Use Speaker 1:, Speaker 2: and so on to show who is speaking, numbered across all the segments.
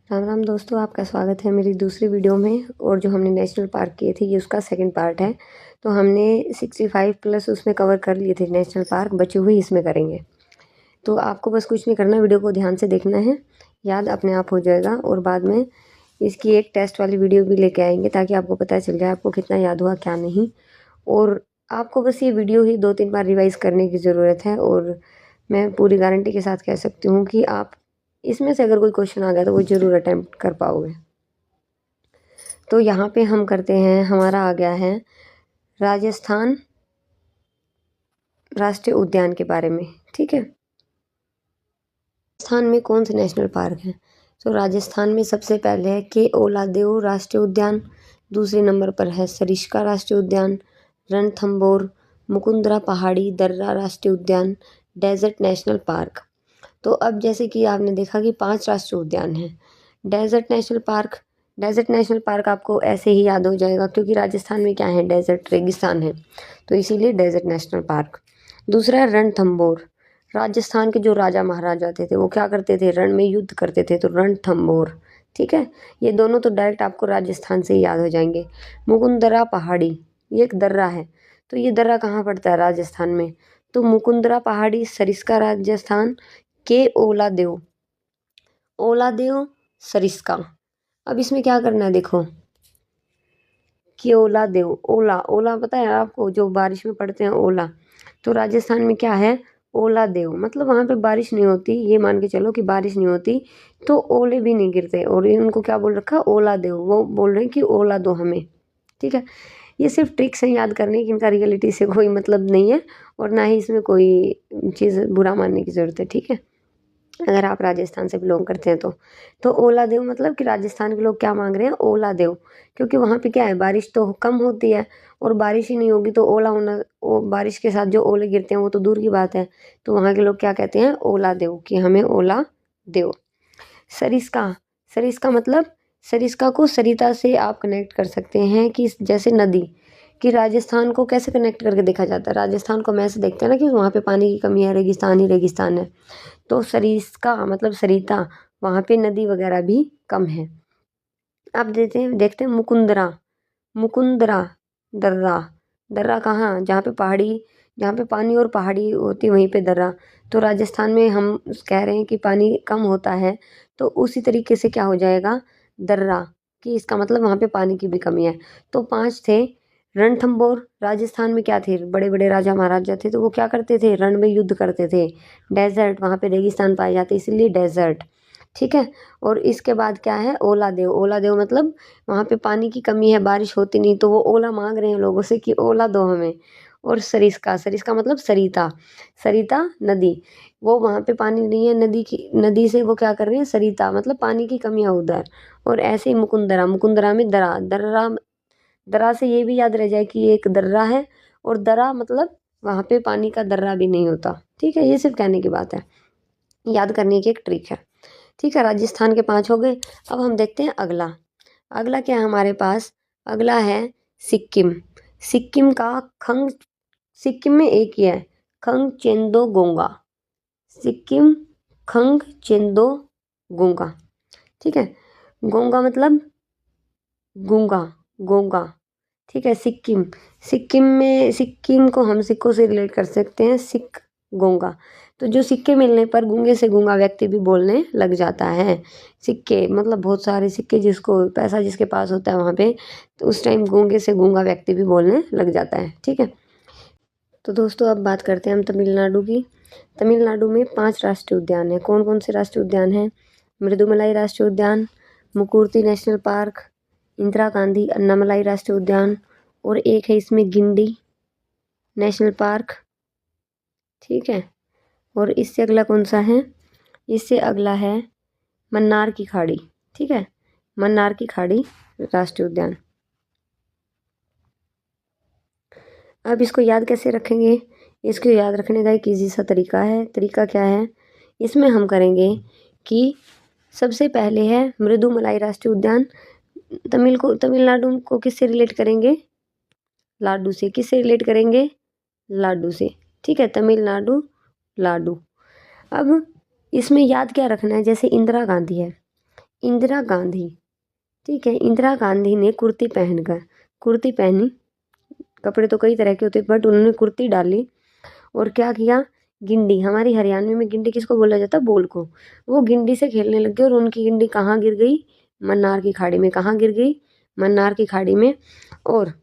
Speaker 1: राम राम दोस्तों, आपका स्वागत है मेरी दूसरी वीडियो में। और जो हमने नेशनल पार्क किए थे ये उसका सेकंड पार्ट है। तो हमने 65 प्लस उसमें कवर कर लिए थे नेशनल पार्क, बचे हुए इसमें करेंगे। तो आपको बस कुछ नहीं करना, वीडियो को ध्यान से देखना है, याद अपने आप हो जाएगा। और बाद में इसकी एक टेस्ट वाली वीडियो भी लेके आएंगे ताकि आपको पता चल जाए आपको कितना याद हुआ क्या नहीं। और आपको बस ये वीडियो ही 2-3 बार रिवाइज करने की ज़रूरत है। और मैं पूरी गारंटी के साथ कह सकती हूँ कि आप इसमें से अगर कोई क्वेश्चन आ गया तो वो ज़रूर अटेम्प्ट कर पाओगे। तो यहाँ पे हम करते हैं, हमारा आ गया है राजस्थान राष्ट्रीय उद्यान के बारे में। ठीक है, राजस्थान में कौन से नेशनल पार्क हैं? तो राजस्थान में सबसे पहले है के ओलादेव राष्ट्रीय उद्यान, दूसरे नंबर पर है सरिस्का राष्ट्रीय उद्यान, रणथंभौर, मुकुंदरा पहाड़ी दर्रा राष्ट्रीय उद्यान, डेजर्ट नेशनल पार्क। तो अब जैसे कि आपने देखा कि 5 राष्ट्रीय उद्यान हैं। डेजर्ट नेशनल पार्क आपको ऐसे ही याद हो जाएगा क्योंकि राजस्थान में क्या है, डेजर्ट रेगिस्तान है, तो इसीलिए डेजर्ट नेशनल पार्क। दूसरा है रणथंभौर। राजस्थान के जो राजा महाराजा थे वो क्या करते थे, रण में युद्ध करते थे, तो रणथंभौर। ठीक है, ये दोनों तो डायरेक्ट आपको राजस्थान से ही याद हो जाएंगे। मुकुंदरा पहाड़ी, ये एक दर्रा है, तो ये दर्रा कहाँ पड़ता है, राजस्थान में। तो मुकुंदरा पहाड़ी सरिस्का राजस्थान, के ओलादेव सरिस्का। अब इसमें क्या करना है, देखो कि ओलादेव, ओला ओला पता है आपको, जो बारिश में पड़ते हैं ओला। तो राजस्थान में क्या है, ओलादेव, मतलब वहाँ पे बारिश नहीं होती, ये मान के चलो कि बारिश नहीं होती तो ओले भी नहीं गिरते, और इनको क्या बोल रखा, ओलादेव। वो बोल रहे हैं कि ओला दो हमें। ठीक है, ये सिर्फ ट्रिक्स हैं याद करने की, इनका रियलिटी से कोई मतलब नहीं है और ना ही इसमें कोई चीज़ बुरा मानने की ज़रूरत है। ठीक है, अगर आप राजस्थान से बिलोंग करते हैं तो ओला देव मतलब कि राजस्थान के लोग क्या मांग रहे हैं, ओला देव। क्योंकि वहाँ पे क्या है, बारिश तो कम होती है और बारिश ही नहीं होगी तो ओला होना, बारिश के साथ जो ओले गिरते हैं वो तो दूर की बात है। तो वहाँ के लोग क्या कहते हैं, ओला देव, कि हमें ओला देव। सरिस्का, सरिस्का मतलब, सरिस्का को सरिता से आप कनेक्ट कर सकते हैं कि जैसे नदी, कि राजस्थान को कैसे कनेक्ट करके देखा जाता है, राजस्थान को हम ऐसे देखते हैं ना कि वहाँ पे पानी की कमी है, रेगिस्तान ही रेगिस्तान है। तो सरिस्का मतलब सरिता, वहाँ पे नदी वगैरह भी कम है। अब देखते हैं मुकुंदरा, मुकुंदरा दर्रा। दर्रा कहाँ, जहाँ पे पहाड़ी, जहाँ पे पानी और पहाड़ी होती वहीं पे दर्रा। तो राजस्थान में हम कह रहे हैं कि पानी कम होता है, तो उसी तरीके से क्या हो जाएगा, दर्रा, कि इसका मतलब वहाँ पे पानी की भी कमी है। तो 5 थे। रणथंभौर, राजस्थान में क्या थे, बड़े बड़े राजा महाराजा थे तो वो क्या करते थे, रण में युद्ध करते थे। डेजर्ट, वहाँ पे रेगिस्तान पाए जाते इसीलिए डेजर्ट। ठीक है, और इसके बाद क्या है, ओला देव। ओला देव मतलब वहाँ पे पानी की कमी है, बारिश होती नहीं, तो वो ओला मांग रहे हैं लोगों से कि ओला दो हमें। और सरिस्का, सरिस्का मतलब सरिता, सरिता नदी, वो वहाँ पे पानी नहीं है नदी की, नदी से वो क्या कर रहे हैं, सरिता मतलब पानी की कमी है उधर। और ऐसे ही मुकुंदरा, मुकुंदरा में दरा, दर्रा, दरा से ये भी याद रह जाए कि ये एक दर्रा है, और दरा मतलब वहाँ पे पानी का दर्रा भी नहीं होता। ठीक है, ये सिर्फ कहने की बात है, याद करने की एक ट्रिक है। ठीक है, राजस्थान के 5 हो गए। अब हम देखते हैं अगला, अगला क्या है हमारे पास, अगला है सिक्किम। सिक्किम का खंग, सिक्किम में एक ही है, खंगचेंदोगोंगा। सिक्किम खंगचेंदोगोंगा। ठीक है, गोंगा मतलब गूंगा, गोंगा। ठीक है, सिक्किम, सिक्किम में, सिक्किम को हम सिक्कों से रिलेट कर सकते हैं, सिख गूंगा। तो जो सिक्के मिलने पर गूंगे से गूंगा व्यक्ति भी बोलने लग जाता है। सिक्के मतलब बहुत सारे सिक्के, जिसको पैसा जिसके पास होता है वहाँ पे, तो उस टाइम गूंगे से गूंगा व्यक्ति भी बोलने लग जाता है। ठीक है, तो दोस्तों अब बात करते हैं हम तमिलनाडु की। तमिलनाडु में 5 राष्ट्रीय उद्यान हैं। कौन कौन से राष्ट्रीय उद्यान हैं, मृदुमलाई राष्ट्रीय उद्यान, मुकुर्ती नेशनल पार्क, इंदिरा गांधी अन्नामलाई राष्ट्रीय उद्यान, और एक है इसमें गिंडी नेशनल पार्क। ठीक है, और इससे अगला कौन सा है, इससे अगला है मन्नार की खाड़ी। ठीक है, मन्नार की खाड़ी राष्ट्रीय उद्यान। अब इसको याद कैसे रखेंगे, इसको याद रखने का एक ईजी सा तरीका है। तरीका क्या है, इसमें हम करेंगे कि सबसे पहले है मृदुमलाई राष्ट्रीय उद्यान। तमिलनाडु को किससे रिलेट करेंगे, लाडू से। किससे रिलेट करेंगे, लाडू से। ठीक है, तमिलनाडु लाडू। अब इसमें याद क्या रखना है, जैसे इंदिरा गांधी है, इंदिरा गांधी, ठीक है, इंदिरा गांधी ने कुर्ती पहनकर, कुर्ती पहनी, कपड़े तो कई तरह के होते बट उन्होंने कुर्ती डाली और क्या किया, गिंडी, हमारी हरियाणवी में गिंडी किसको बोला जाता है, बोल को, वो गिंडी से खेलने लग गए और उनकी गिंडी कहाँ गिर गई, मन्नार की खाड़ी में, कहाँ गिर गई, मन्नार की खाड़ी में। और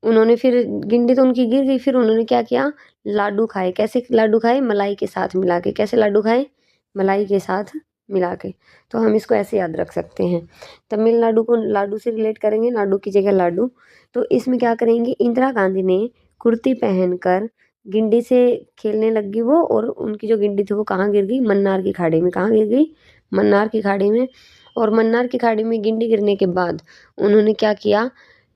Speaker 1: उन्होंने फिर, गिंडी तो उनकी गिर गई, फिर उन्होंने क्या किया, लाडू खाए, कैसे लाडू खाए, मलाई के साथ मिला के, कैसे लाडू खाए, मलाई के साथ मिला के। तो हम इसको ऐसे याद रख सकते हैं, तमिलनाडु को लाडू से रिलेट करेंगे, लाडू की जगह लाडू। तो इसमें क्या करेंगे, इंदिरा गांधी ने कुर्ती पहनकर गिंडी से खेलने लगी वो, और उनकी जो गिंडी थी वो कहाँ गिर गई, मन्नार की खाड़ी में, कहाँ गिर गई, मन्नार की खाड़ी में। और मन्नार की खाड़ी में गिंडी गिरने के बाद उन्होंने क्या किया,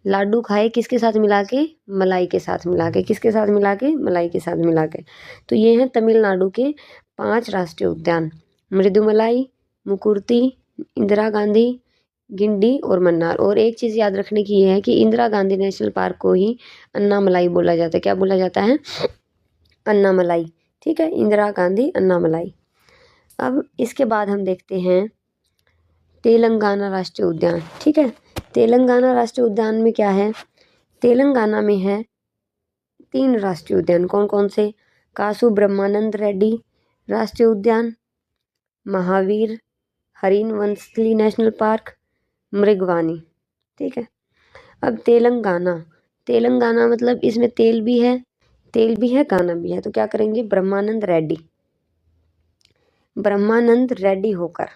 Speaker 1: लाडू खाए, किसके साथ मिला के, मलाई के साथ मिला के, किसके साथ मिला के, मलाई के साथ मिला के। तो ये हैं तमिलनाडु के 5 राष्ट्रीय उद्यान, मृदुमलाई, मुकुर्ती, इंदिरा गांधी, गिंडी और मन्नार। और एक चीज़ याद रखने की ये है कि इंदिरा गांधी नेशनल पार्क को ही अन्नामलाई बोला जाता है, क्या बोला जाता है, अन्नामलाई, ठीक है, इंदिरा गांधी अन्नामलाई। अब इसके बाद हम देखते हैं तेलंगाना राष्ट्रीय उद्यान, ठीक है, तेलंगाना राष्ट्रीय उद्यान में क्या है, तेलंगाना में है 3 राष्ट्रीय उद्यान, कौन कौन से, कासु ब्रह्मानंद रेड्डी राष्ट्रीय उद्यान, महावीर हरिन वंशली नेशनल पार्क, मृगवानी, ठीक है। अब तेलंगाना, तेलंगाना मतलब इसमें तेल भी है, तेल भी है, गाना भी है, तो क्या करेंगे, ब्रह्मानंद रेड्डी, ब्रह्मानंद रेड्डी होकर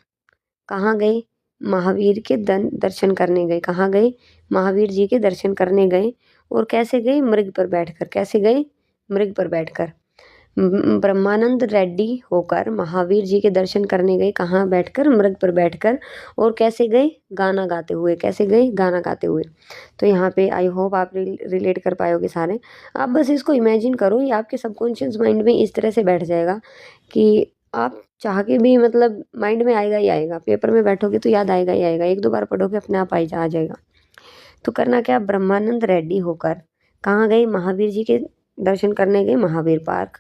Speaker 1: कहाँ गए, महावीर के दर्शन करने गए, कहाँ गए, महावीर जी के दर्शन करने गए। और कैसे गए, मृग पर बैठकर, कैसे गए, मृग पर बैठकर। ब्रह्मानंद रेड्डी होकर महावीर जी के दर्शन करने गए, कहाँ बैठकर, मृग पर बैठकर। और कैसे गए, गाना गाते हुए, कैसे गए, गाना गाते हुए। तो यहाँ पे आई होप आप रिलेट कर पाओगे सारे। आप बस इसको इमेजिन करो, ये आपके सबकॉन्शियस माइंड में इस तरह से बैठ जाएगा कि आप चाह के भी, मतलब माइंड में आएगा ही आएगा, पेपर में बैठोगे तो याद आएगा ही आएगा, 1-2 बार पढ़ोगे अपने आप आ जाएगा। तो करना क्या, ब्रह्मानंद रेड्डी होकर कहाँ गए, महावीर जी के दर्शन करने गए, महावीर पार्क।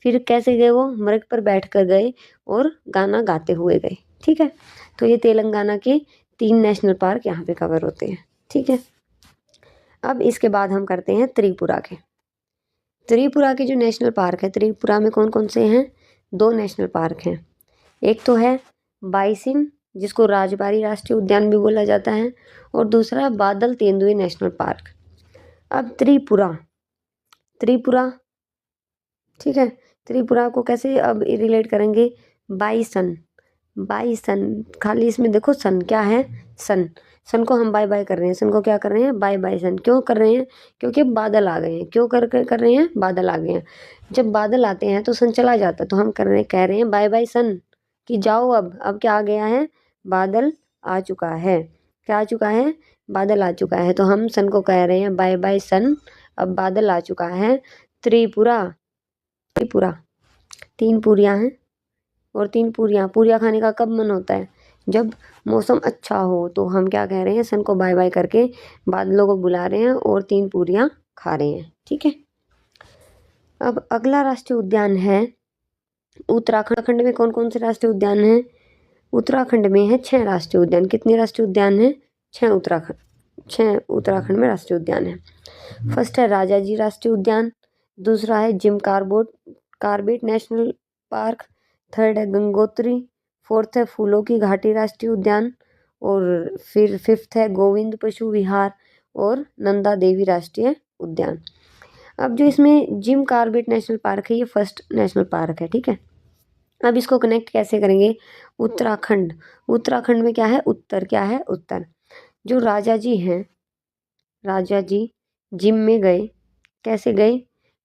Speaker 1: फिर कैसे गए, वो मृग पर बैठ कर गए और गाना गाते हुए गए, ठीक है। तो ये तेलंगाना के 3 नेशनल पार्क यहाँ पे कवर होते हैं, ठीक है। अब इसके बाद हम करते हैं त्रिपुरा के, त्रिपुरा के जो नेशनल पार्क है, त्रिपुरा में कौन कौन से हैं, 2 नेशनल पार्क हैं। एक तो है बाइसिन, जिसको राजबारी राष्ट्रीय उद्यान भी बोला जाता है, और दूसरा बादल तेंदुए नेशनल पार्क। अब त्रिपुरा, त्रिपुरा, ठीक है, त्रिपुरा को कैसे अब रिलेट करेंगे, बाइसन, बाइसन, खाली इसमें देखो सन क्या है, सन, सन को हम बाय बाय कर रहे हैं, सन को क्या कर रहे हैं, बाय बाय सन, क्यों कर रहे हैं, क्योंकि बादल आ गए हैं, क्यों कर रहे हैं, बादल आ गए हैं। जब बादल आते हैं तो सन चला जाता है, तो हम कह रहे हैं बाय बाय सन, कि जाओ अब क्या आ गया है, बादल आ चुका है, क्या आ चुका है, बादल आ चुका है। तो हम सन को कह रहे हैं बाय बाय सन, अब बादल आ चुका है। त्रिपुरा, त्रिपुरा, 3 पूरियाँ हैं, और 3 पूरियाँ, पूरियाँ खाने का कब मन होता है, जब मौसम अच्छा हो। तो हम क्या कह रहे हैं, सन को बाय बाय करके बादलों को बुला रहे हैं और 3 पूरियाँ खा रहे हैं, ठीक है। अब अगला राष्ट्रीय उद्यान है उत्तराखंड में कौन कौन से राष्ट्रीय उद्यान हैं, उत्तराखंड में है 6 राष्ट्रीय उद्यान, कितने राष्ट्रीय उद्यान हैं, 6 उत्तराखंड में राष्ट्रीय उद्यान है। फर्स्ट है राजाजी राष्ट्रीय उद्यान, दूसरा है Jim Corbett national park, third है गंगोत्री, फोर्थ है फूलों की घाटी राष्ट्रीय उद्यान, और फिर 5th है गोविंद पशु विहार, और नंदा देवी राष्ट्रीय उद्यान। अब जो इसमें जिम कार्बेट नेशनल पार्क है, ये फर्स्ट नेशनल पार्क है, ठीक है। अब इसको कनेक्ट कैसे करेंगे, उत्तराखंड, उत्तराखंड में क्या है, उत्तर, क्या है, उत्तर। जो राजा जी हैं, राजा जी जिम में गए, कैसे गए,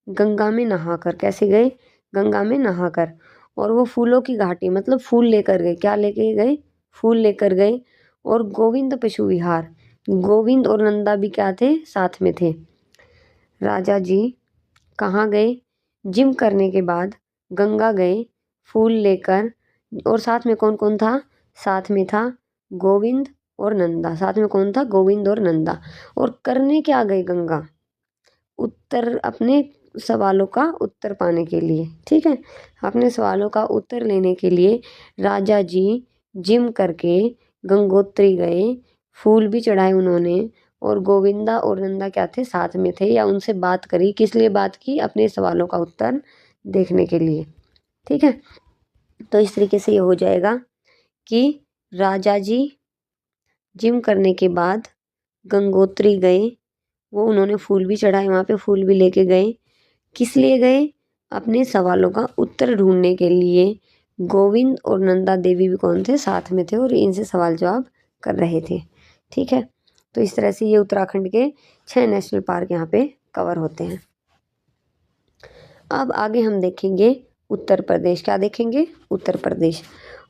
Speaker 1: गंगा में नहाकर, कैसे गए, गंगा में नहाकर। और वो फूलों की घाटी, मतलब फूल लेकर गए, क्या लेके गए, फूल लेकर गए। और गोविंद पशु विहार, गोविंद और नंदा भी क्या थे, साथ में थे। राजा जी कहाँ गए, जिम करने के बाद गंगा गए फूल लेकर, और साथ में कौन कौन था, साथ में था गोविंद और नंदा, साथ में कौन था, गोविंद और नंदा। और करने क्या गए गंगा, उत्तर, अपने सवालों का उत्तर पाने के लिए, ठीक है, अपने सवालों का उत्तर लेने के लिए राजा जी जिम करके गंगोत्री गए, फूल भी चढ़ाए उन्होंने, और गोविंदा और नंदा क्या थे, साथ में थे, या उनसे बात करी। किस लिए बात की? अपने सवालों का उत्तर देखने के लिए। ठीक है, तो इस तरीके से ये हो जाएगा कि राजा जी जिम करने के बाद गंगोत्री गए, वो उन्होंने फूल भी चढ़ाए, वहाँ पे फूल भी लेके गए। किस लिए गए? अपने सवालों का उत्तर ढूंढने के लिए। गोविंद और नंदा देवी भी कौन थे? साथ में थे, और इनसे सवाल जवाब कर रहे थे। ठीक है, तो इस तरह से ये उत्तराखंड के 6 नेशनल पार्क यहाँ पे कवर होते हैं। अब आगे हम देखेंगे उत्तर प्रदेश। क्या देखेंगे? उत्तर प्रदेश।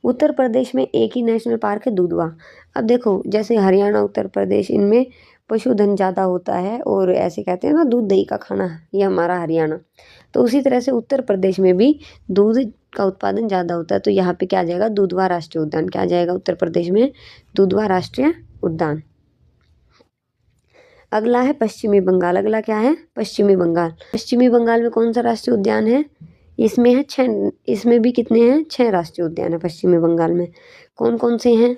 Speaker 1: उत्तर प्रदेश में एक ही नेशनल पार्क है, दुधवा। अब देखो, जैसे हरियाणा, उत्तर प्रदेश, इनमें पशुधन ज़्यादा होता है, और ऐसे कहते हैं ना, दूध दही का खाना, ये हमारा हरियाणा। तो उसी तरह से उत्तर प्रदेश में भी दूध का उत्पादन ज़्यादा होता है। तो यहाँ पे क्या आ जाएगा? दुधवा राष्ट्रीय उद्यान। क्या आ जाएगा उत्तर प्रदेश में? दुधवा राष्ट्रीय उद्यान। अगला है पश्चिमी बंगाल। अगला क्या है? पश्चिमी बंगाल। पश्चिमी बंगाल में कौन सा राष्ट्रीय उद्यान है? इसमें है 6, इसमें भी कितने हैं? 6 राष्ट्रीय उद्यान है पश्चिमी बंगाल में। कौन कौन से हैं?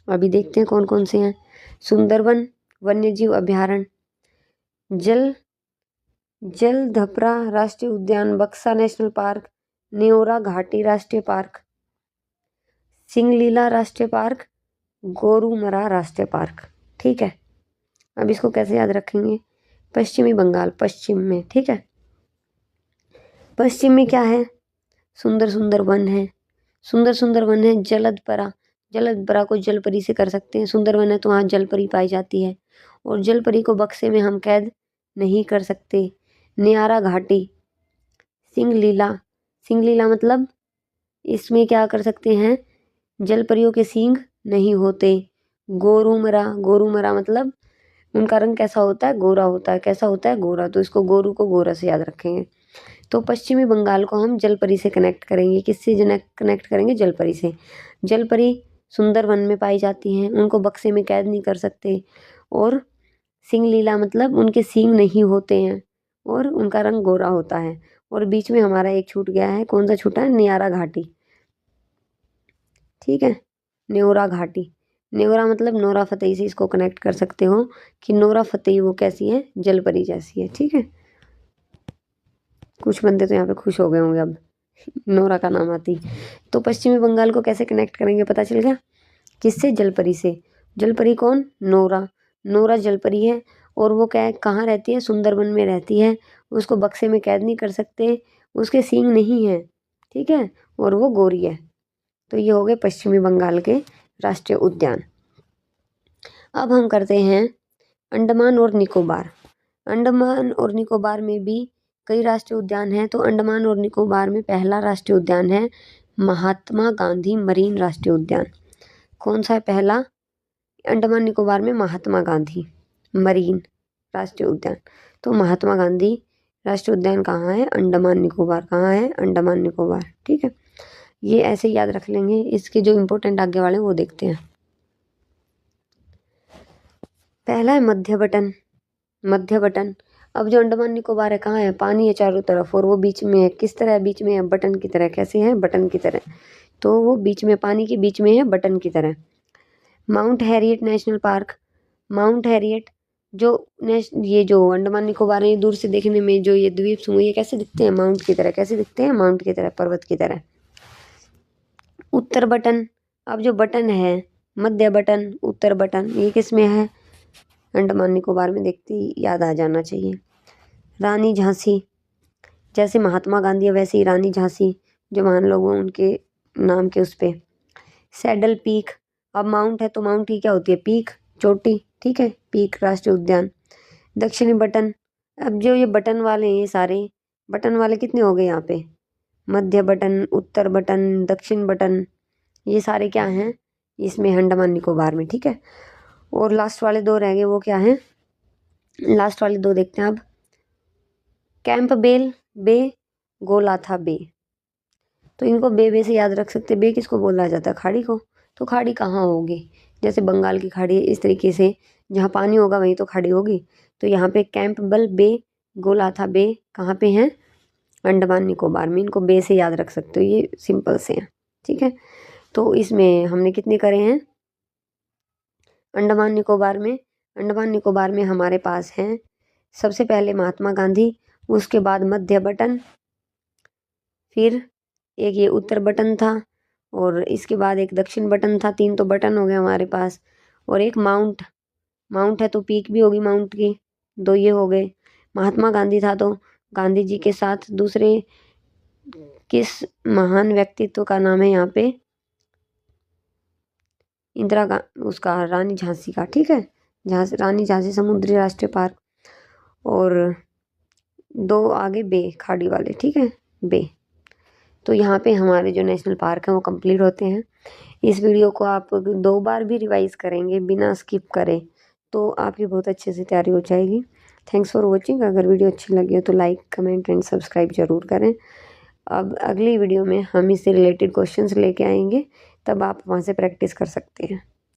Speaker 1: अभी देखते हैं कौन कौन से हैं। सुंदरवन वन्यजीव अभयारण्य, जलधपरा राष्ट्रीय उद्यान, बक्सा नेशनल पार्क, न्योरा घाटी राष्ट्रीय पार्क, सिंगलीला राष्ट्रीय पार्क, गोरुमरा राष्ट्रीय पार्क। ठीक है, अब इसको कैसे याद रखेंगे? पश्चिमी बंगाल, पश्चिम में। ठीक है, पश्चिम में क्या है? सुंदर सुंदर वन है, सुंदर सुंदर वन है। जलदपरा को जलपरी से कर सकते हैं। सुंदर वन है तो वहाँ जलपरी पाई जाती है, और जलपरी को बक्से में हम कैद नहीं कर सकते। न्यारा घाटी, सिंगलीला मतलब इसमें क्या कर सकते हैं? जलपरियों के सींग नहीं होते। गोरुमरा मतलब उनका रंग कैसा होता है? गोरा होता है। कैसा होता है? गोरा। तो इसको गोरू को गोरा से याद रखेंगे। तो पश्चिमी बंगाल को हम जलपरी से कनेक्ट करेंगे। किससे कनेक्ट करेंगे? जलपरी से। जलपरी सुंदर वन में पाई जाती हैं, उनको बक्से में कैद नहीं कर सकते। और सिंगलीला मतलब उनके सींग नहीं होते हैं, और उनका रंग गोरा होता है। और बीच में हमारा एक छूट गया है। कौन सा छूटा है? न्यारा घाटी। ठीक है, न्योरा घाटी। न्योरा मतलब नोरा फतेही से इसको कनेक्ट कर सकते हो कि नोरा फतेही वो कैसी है? जलपरी जैसी है। ठीक है, कुछ बंदे तो यहाँ पे खुश हो गए होंगे अब नोरा का नाम आती। तो पश्चिमी बंगाल को कैसे कनेक्ट करेंगे? पता चल गया। किससे? जलपरी से। जलपरी कौन? नोरा जलपरी है, और वो क्या है? कहाँ रहती है? सुंदरबन में रहती है। उसको बक्से में कैद नहीं कर सकते, उसके सींग नहीं है। ठीक है, और वो गोरी है। तो ये हो गए पश्चिमी बंगाल के राष्ट्रीय उद्यान। अब हम करते हैं अंडमान और निकोबार। अंडमान और निकोबार में भी कई राष्ट्रीय उद्यान हैं। तो अंडमान और निकोबार में पहला राष्ट्रीय उद्यान है महात्मा गांधी मरीन राष्ट्रीय उद्यान। कौन सा है पहला? अंडमान निकोबार में महात्मा गांधी मरीन राष्ट्रीय उद्यान। तो महात्मा गांधी राष्ट्रीय उद्यान कहाँ है? अंडमान निकोबार। कहाँ है? अंडमान निकोबार। ठीक है, ये ऐसे याद रख लेंगे। इसके जो इम्पोर्टेंट आगे वाले वो देखते हैं। पहला है मध्य बटन। अब जो अंडमान निकोबार है, कहाँ है? पानी है चारों तरफ, और वो बीच में है। किस तरह है? बीच में है बटन की तरह। कैसे है? बटन की तरह। तो वो बीच में, पानी के बीच में है, बटन की तरह। Mount Harriet national park. Mount Harriet ये जो अंडमान निकोबार है, ये दूर से देखने में जो ये द्वीप समूह, ये कैसे दिखते हैं? माउंट की तरह। कैसे दिखते हैं? माउंट की तरह, पर्वत की तरह। उत्तर बटन। अब जो बटन है, मध्य बटन, उत्तर बटन, ये किस में है? अंडमान निकोबार में। देखते ही याद आ जाना चाहिए। रानी झांसी, जैसे महात्मा गांधी है वैसे ही रानी झांसी, जो महान लोग हैं उनके नाम के उस पे। Saddle peak. अब माउंट है तो माउंट की क्या होती है? पीक, चोटी। ठीक है, पीक राष्ट्रीय उद्यान। दक्षिणी बटन। अब जो ये बटन वाले हैं, ये सारे बटन वाले कितने हो गए यहाँ पे? मध्य बटन, उत्तर बटन, दक्षिण बटन, ये सारे क्या हैं? इसमें अंडमान निकोबार में। ठीक है, और लास्ट वाले 2 रह गए, वो क्या हैं? लास्ट वाले 2 देखते हैं अब। कैंपबेल बे, गोलाथा बे। तो इनको बे से याद रख सकते। बे किसको बोला जाता है? खाड़ी को। तो खाड़ी कहाँ होगी? जैसे बंगाल की खाड़ी है, इस तरीके से जहाँ पानी होगा वहीं तो खाड़ी होगी। तो यहाँ पे कैंपबेल बे, गोलाथा बे कहाँ पे हैं? अंडमान निकोबार में। इनको बे से याद रख सकते हो, ये सिंपल से हैं। ठीक है, तो इसमें हमने कितने करे हैं? अंडमान निकोबार में हमारे पास हैं सबसे पहले महात्मा गांधी, उसके बाद मध्य बटन, फिर एक ये उत्तर बटन था, और इसके बाद एक दक्षिण बटन था। 3 तो बटन हो गए हमारे पास। और एक माउंट है तो पीक भी होगी माउंट की। 2 ये हो गए। महात्मा गांधी था तो गांधी जी के साथ दूसरे किस महान व्यक्तित्व का नाम है यहाँ पे? उसका रानी झांसी का, ठीक है, रानी झांसी समुद्री राष्ट्रीय पार्क। और 2 आगे बे खाड़ी वाले, ठीक है, बे। तो यहाँ पे हमारे जो नेशनल पार्क हैं वो कंप्लीट होते हैं। इस वीडियो को आप 2 बार भी रिवाइज करेंगे बिना स्किप करे तो आपकी बहुत अच्छे से तैयारी हो जाएगी। Thanks for watching. अगर वीडियो अच्छी लगी हो तो लाइक, कमेंट एंड सब्सक्राइब जरूर करें। अब अगली वीडियो में हम इससे रिलेटेड क्वेश्चंस लेके आएंगे, तब आप वहाँ से प्रैक्टिस कर सकते हैं।